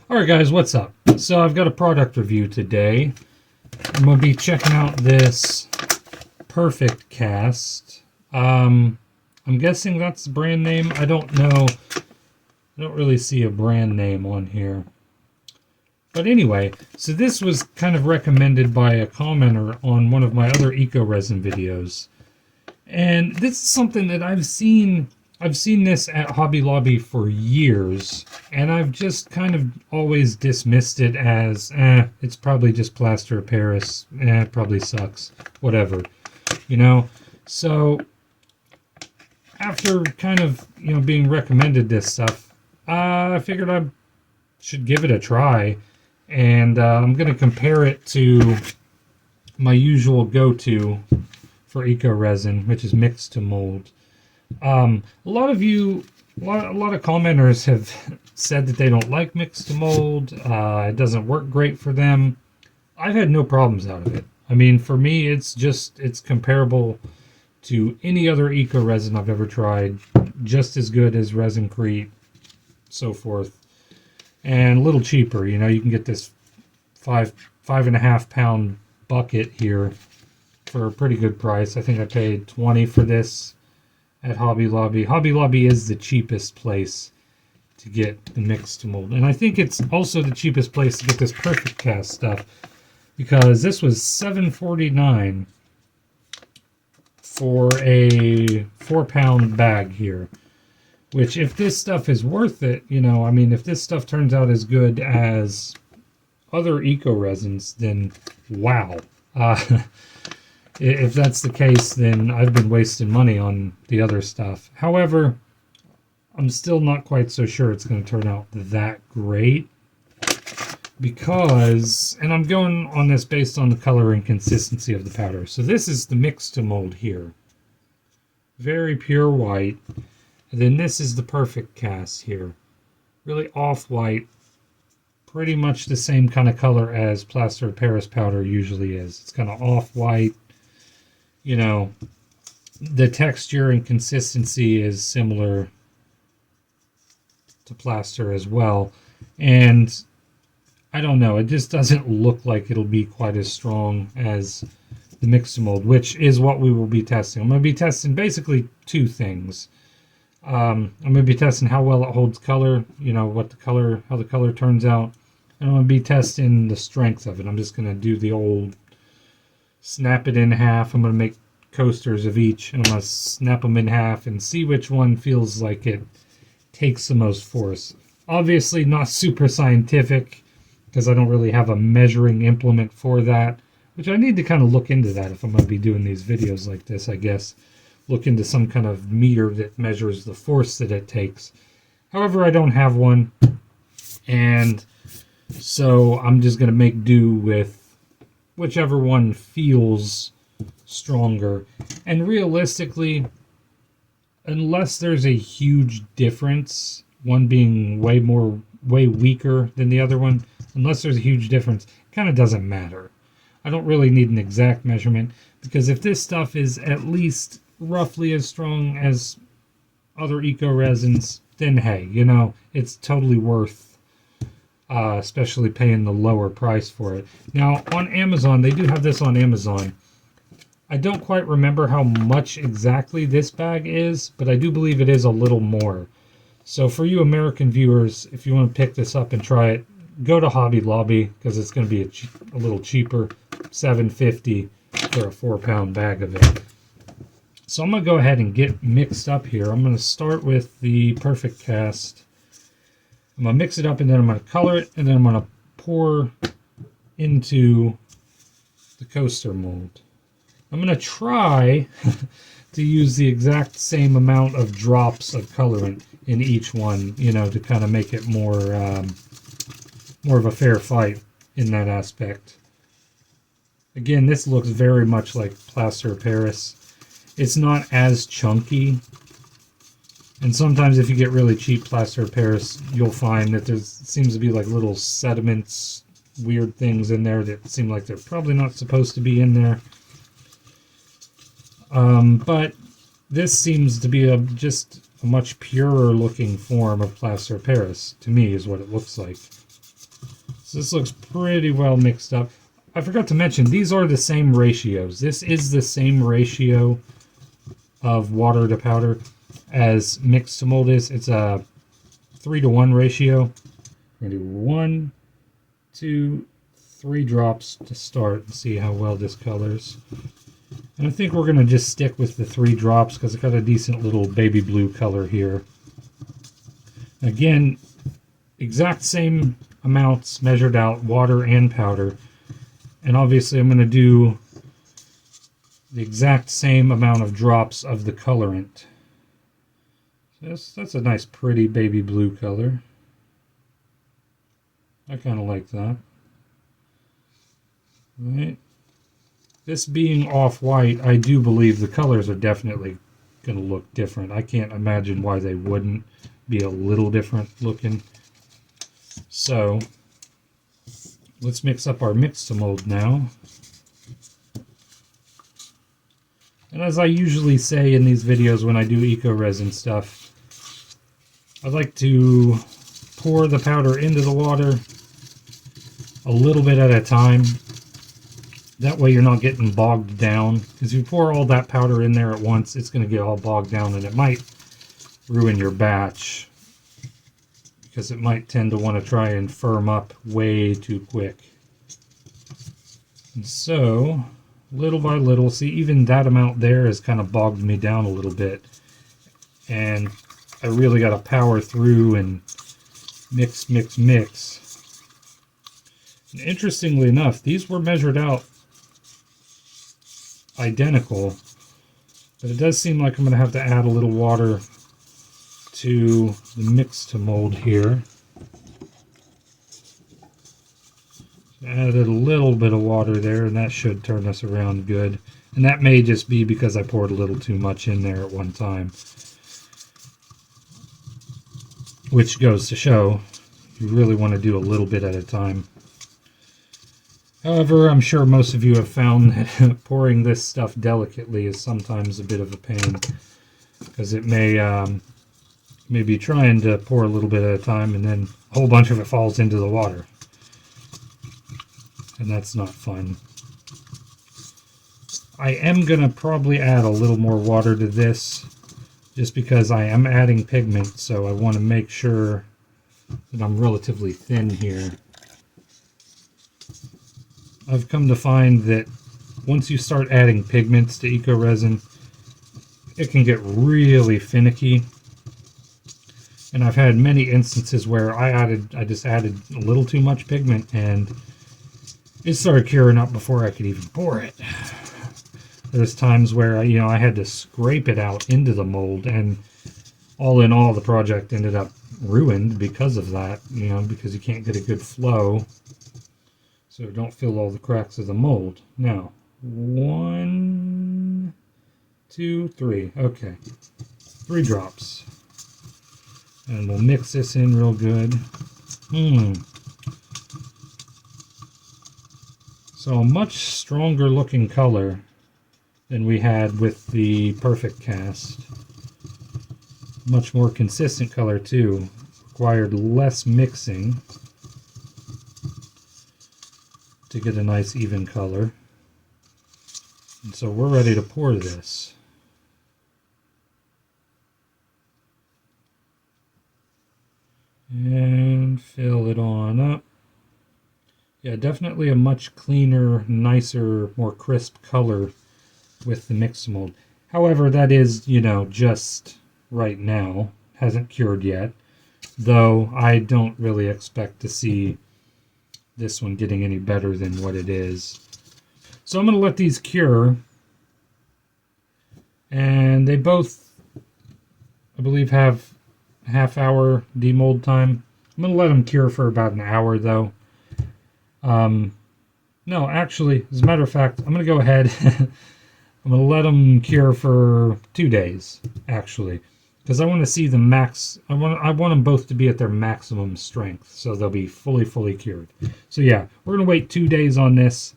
Alright guys, what's up? So I've got a product review today. I'm going to be checking out this Perfect Cast. I'm guessing that's the brand name. I don't know. I don't really see a brand name on here. But anyway, so this was kind of recommended by a commenter on one of my other eco resin videos. And this is something that I've seen this at Hobby Lobby for years, and I've just kind of always dismissed it as, it's probably just plaster of Paris, it probably sucks, whatever, you know? So, after kind of, being recommended this stuff, I figured I should give it a try, and I'm going to compare it to my usual go-to for eco resin, which is mixed to mold. A lot of commenters have said that they don't like mixed to mold. It doesn't work great for them. I've had no problems out of it. I mean, for me, it's comparable to any other eco resin I've ever tried. Just as good as Resincrete, so forth, and a little cheaper. You can get this 5.5 pound bucket here for a pretty good price. I think I paid $20 for this at Hobby Lobby. Hobby Lobby is the cheapest place to get the mixed to mold. And I think it's also the cheapest place to get this Perfect Cast stuff, because this was $7.49 for a 4-pound bag here. Which, if this stuff is worth it, if this stuff turns out as good as other eco resins, then wow. If that's the case, then I've been wasting money on the other stuff. However, I'm still not quite so sure it's going to turn out that great. Because, and I'm going on this based on the color and consistency of the powder. So this is the mix to mold here. Very pure white. And then this is the Perfect Cast here. Really off-white. Pretty much the same kind of color as plaster of Paris powder usually is. It's kind of off-white. The texture and consistency is similar to plaster as well. And I don't know, it just doesn't look like it'll be quite as strong as the mix to mold, which is what we will be testing. I'm going to be testing basically two things. I'm going to be testing how well it holds color, how the color turns out. And I'm going to be testing the strength of it. I'm just going to do the old snap it in half. I'm going to make coasters of each, and I'm going to snap them in half and see which one feels like it takes the most force. Obviously not super scientific, because I don't really have a measuring implement for that, which I need to kind of look into that if I'm going to be doing these videos like this, I guess. Look into some kind of meter that measures the force that it takes. However, I don't have one, and so I'm just going to make do with whichever one feels stronger. And realistically, unless there's a huge difference, one being way weaker than the other one, unless there's a huge difference, it kind of doesn't matter. I don't really need an exact measurement, because if this stuff is at least roughly as strong as other eco resins, then hey, it's totally worth especially paying the lower price for it. Now, on Amazon, they do have this on Amazon. I don't quite remember how much exactly this bag is, but I do believe it is a little more. So for you American viewers, if you want to pick this up and try it, go to Hobby Lobby, because it's going to be a little cheaper, $7.50 for a 4-pound bag of it. So I'm going to go ahead and get mixed up here. I'm going to start with the Perfect Cast. I'm going to mix it up, and then I'm going to color it, and then I'm going to pour into the coaster mold. I'm going to try to use the exact same amount of drops of colorant in each one, to kind of make it more of a fair fight in that aspect. Again, this looks very much like plaster of Paris. It's not as chunky. And sometimes if you get really cheap plaster of Paris, you'll find that there seems to be like little sediments, weird things in there that seem like they're probably not supposed to be in there. But this seems to be just a much purer looking form of plaster of Paris, to me, is what it looks like. So this looks pretty well mixed up. I forgot to mention, these are the same ratios. This is the same ratio of water to powder as mix to mold is. It's a 3-to-1 ratio. We're going to do 1, 2, 3 drops to start and see how well this colors. And I think we're going to just stick with the 3 drops because it's got a decent little baby blue color here. Again, exact same amounts measured out, water and powder. And obviously I'm going to do the exact same amount of drops of the colorant. So that's a nice pretty baby blue color. I kind of like that. All right. This being off-white, I do believe the colors are definitely going to look different. I can't imagine why they wouldn't be a little different looking. So, let's mix up our mix to mold now. And as I usually say in these videos when I do eco resin stuff, I like to pour the powder into the water a little bit at a time. That way you're not getting bogged down. Because if you pour all that powder in there at once, it's going to get all bogged down and it might ruin your batch. Because it might tend to want to try and firm up way too quick. And so, little by little, see, even that amount there has kind of bogged me down a little bit. And I really got to power through and mix, mix, mix. And interestingly enough, these were measured out identical, but it does seem like I'm going to have to add a little water to the mix to mold here. Added a little bit of water there, and that should turn us around good. And that may just be because I poured a little too much in there at one time. Which goes to show, you really want to do a little bit at a time. However, I'm sure most of you have found that pouring this stuff delicately is sometimes a bit of a pain. Because it may be trying to pour a little bit at a time and then a whole bunch of it falls into the water. And that's not fun. I am going to probably add a little more water to this just because I am adding pigment, so I want to make sure that I'm relatively thin here. I've come to find that once you start adding pigments to eco resin, it can get really finicky. And I've had many instances where I just added a little too much pigment and it started curing up before I could even pour it. There's times where I had to scrape it out into the mold, and all in all the project ended up ruined because of that, because you can't get a good flow. So don't fill all the cracks of the mold. Now, 1, 2, 3. Okay. 3 drops. And we'll mix this in real good. So a much stronger looking color than we had with the Perfect Cast. Much more consistent color too. Required less mixing to get a nice even color. And so we're ready to pour this. And fill it on up. Yeah, definitely a much cleaner, nicer, more crisp color with the mix mold. However, that is, just right now. Hasn't cured yet. Though I don't really expect to see this one getting any better than what it is. So I'm going to let these cure. And they both, I believe, have a half-hour demold time. I'm going to let them cure for about an hour, though. No, actually, as a matter of fact, I'm going to go ahead. I'm going to let them cure for 2 days, actually. Because I want to see the max. I want them both to be at their maximum strength, so they'll be fully cured. So yeah, we're going to wait 2 days on this,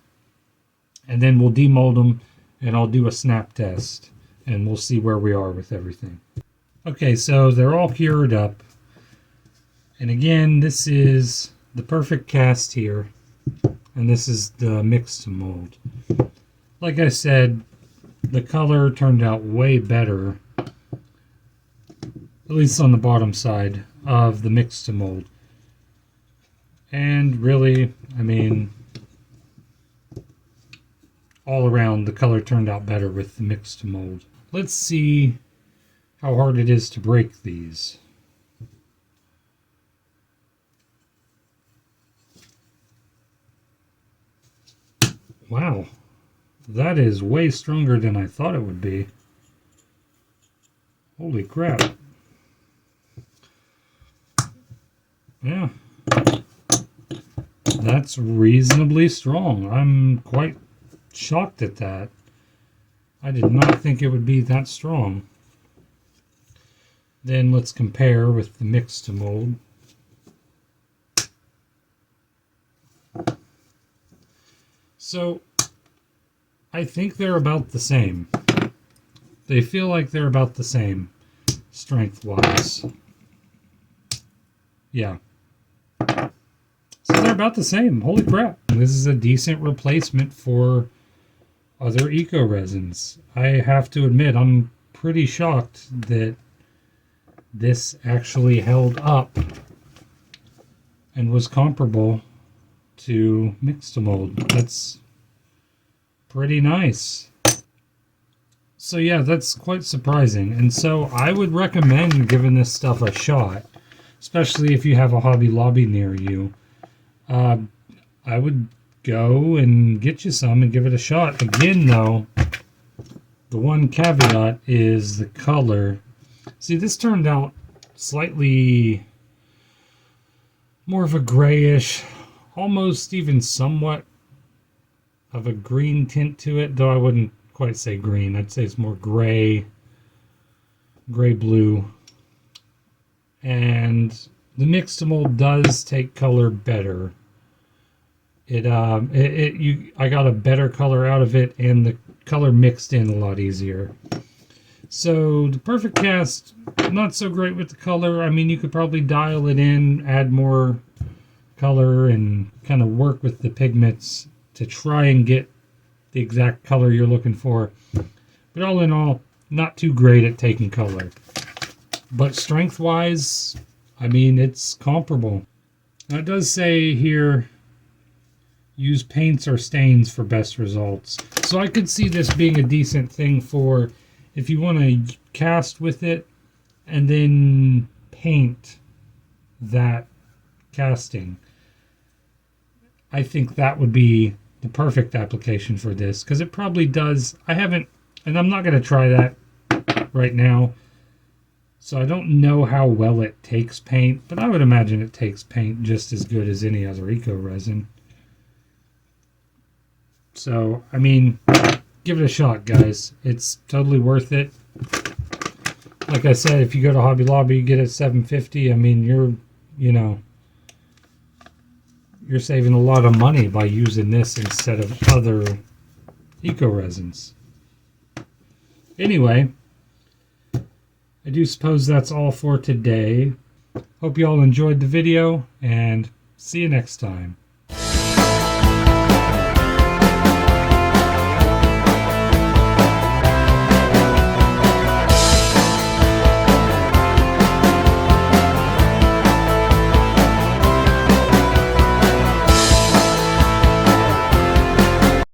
and then we'll demold them, and I'll do a snap test, and we'll see where we are with everything. Okay, so they're all cured up. And again, this is the perfect cast here. And this is the mixed mold. Like I said, the color turned out way better, at least on the bottom side of the mixed mold. And really, I mean, all around the color turned out better with the mixed mold. Let's see how hard it is to break these. Wow, that is way stronger than I thought it would be. Holy crap. Yeah, that's reasonably strong. I'm quite shocked at that. I did not think it would be that strong. Then let's compare with the mixed mold. So, I think they're about the same. They feel like they're about the same, strength-wise. Yeah. So they're about the same. Holy crap. This is a decent replacement for other eco resins. I have to admit, I'm pretty shocked that this actually held up and was comparable to mixed mold. That's pretty nice. So yeah, that's quite surprising. And so I would recommend giving this stuff a shot, especially if you have a Hobby Lobby near you. I would go and get you some and give it a shot. Again, though, the one caveat is the color. See, this turned out slightly more of a grayish, almost even somewhat of a green tint to it, though I wouldn't quite say green. I'd say it's more gray blue. And the mixed mold does take color better. I got a better color out of it, and the color mixed in a lot easier. So the perfect cast, not so great with the color. I mean, you could probably dial it in, add more color, and kind of work with the pigments to try and get the exact color you're looking for. But all in all, not too great at taking color. But strength-wise, I mean, it's comparable. Now it does say here, use paints or stains for best results. So I could see this being a decent thing for if you want to cast with it and then paint that casting. I think that would be the perfect application for this, because it probably does. I haven't, and I'm not going to try that right now, so I don't know how well it takes paint, but I would imagine it takes paint just as good as any other eco resin. So, I mean, give it a shot, guys. It's totally worth it. Like I said, if you go to Hobby Lobby, you get it $7.50. I mean, you're saving a lot of money by using this instead of other eco resins. Anyway, I do suppose that's all for today. Hope you all enjoyed the video, and see you next time.